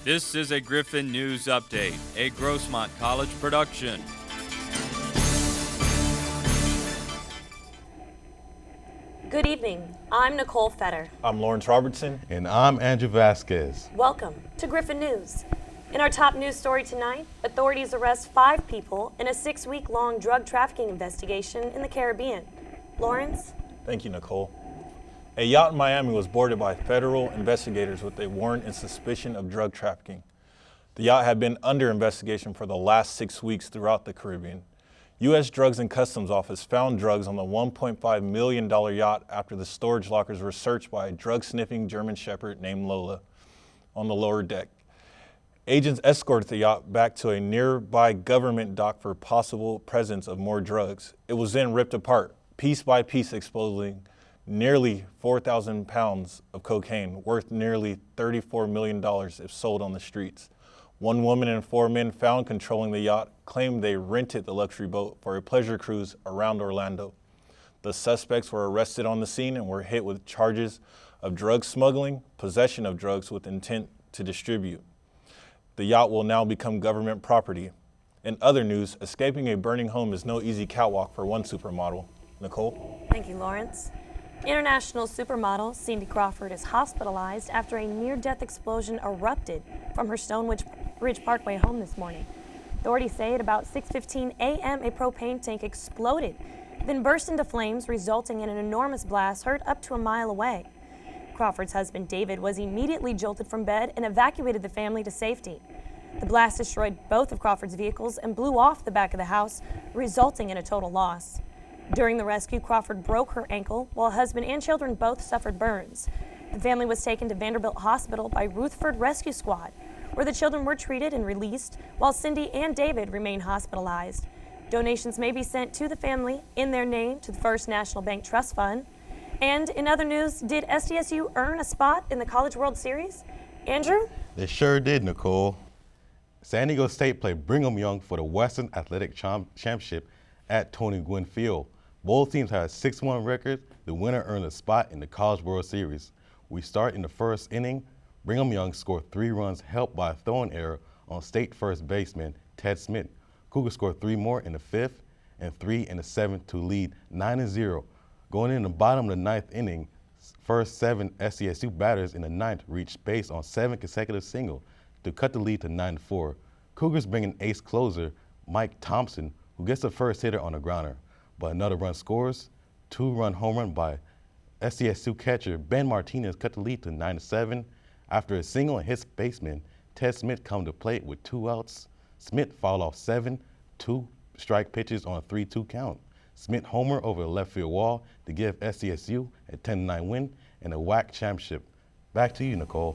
This is a Griffin News Update, a Grossmont College production. Good evening. I'm Nicholle Lawrence. I'm Lawrence Robertson. And I'm Andrew Vasquez. Welcome to Griffin News. In our top news story tonight, authorities arrest 5 people in a 6-week-long drug trafficking investigation in the Caribbean. Lawrence? Thank you, Nicholle. A yacht in Miami was boarded by federal investigators with a warrant and suspicion of drug trafficking. The yacht had been under investigation for the last 6 weeks throughout the Caribbean. U.S. Drugs and Customs Office found drugs on the $1.5 million yacht after the storage lockers were searched by a drug-sniffing German Shepherd named Lola on the lower deck. Agents escorted the yacht back to a nearby government dock for possible presence of more drugs. It was then ripped apart, piece by piece, exposing nearly 4,000 pounds of cocaine, worth nearly $34 million if sold on the streets. One woman and 4 men found controlling the yacht claimed they rented the luxury boat for a pleasure cruise around Orlando. The suspects were arrested on the scene and were hit with charges of drug smuggling, possession of drugs with intent to distribute. The yacht will now become government property. In other news, escaping a burning home is no easy catwalk for one supermodel. Nicholle? Thank you, Lawrence. International supermodel Cindy Crawford is hospitalized after a near-death explosion erupted from her Stonewich Ridge Parkway home this morning. Authorities say at about 6:15 a.m. a propane tank exploded, then burst into flames, resulting in an enormous blast heard up to a mile away. Crawford's husband, David, was immediately jolted from bed and evacuated the family to safety. The blast destroyed both of Crawford's vehicles and blew off the back of the house, resulting in a total loss. During the rescue, Crawford broke her ankle, while husband and children both suffered burns. The family was taken to Vanderbilt Hospital by Rutherford Rescue Squad, where the children were treated and released, while Cindy and David remain hospitalized. Donations may be sent to the family in their name to the First National Bank Trust Fund. And in other news, did SDSU earn a spot in the College World Series? Andrew? They sure did, Nicholle. San Diego State played Brigham Young for the Western Athletic Championship at Tony Gwynn Field. Both teams had a 6-1 record. The winner earned a spot in the College World Series. We start in the first inning. Brigham Young scored 3 runs, helped by a throwing error on state first baseman Ted Smith. Cougars scored 3 more in the 5th and 3 in the 7th to lead 9-0. Going in the bottom of the 9th inning, first 7 SDSU batters in the 9th reached base on 7 consecutive singles to cut the lead to 9-4. Cougars bring in ace closer Mike Thompson, who gets the first hitter on a grounder. But another run scores, 2-run home run by SDSU catcher Ben Martinez cut the lead to 9-7. After a single and hits baseman, Ted Smith come to plate with 2 outs. Smith fouled off 7 2-strike pitches on a 3-2 count. Smith homer over the left field wall to give SDSU a 10-9 win and a WAC championship. Back to you, Nicholle.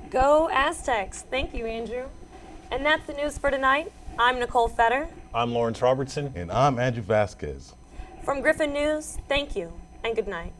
Go Aztecs. Thank you, Andrew. And that's the news for tonight. I'm Nicholle Lawrence. I'm Lawrence Robertson. And I'm Andrew Vasquez. From Griffin News, thank you and good night.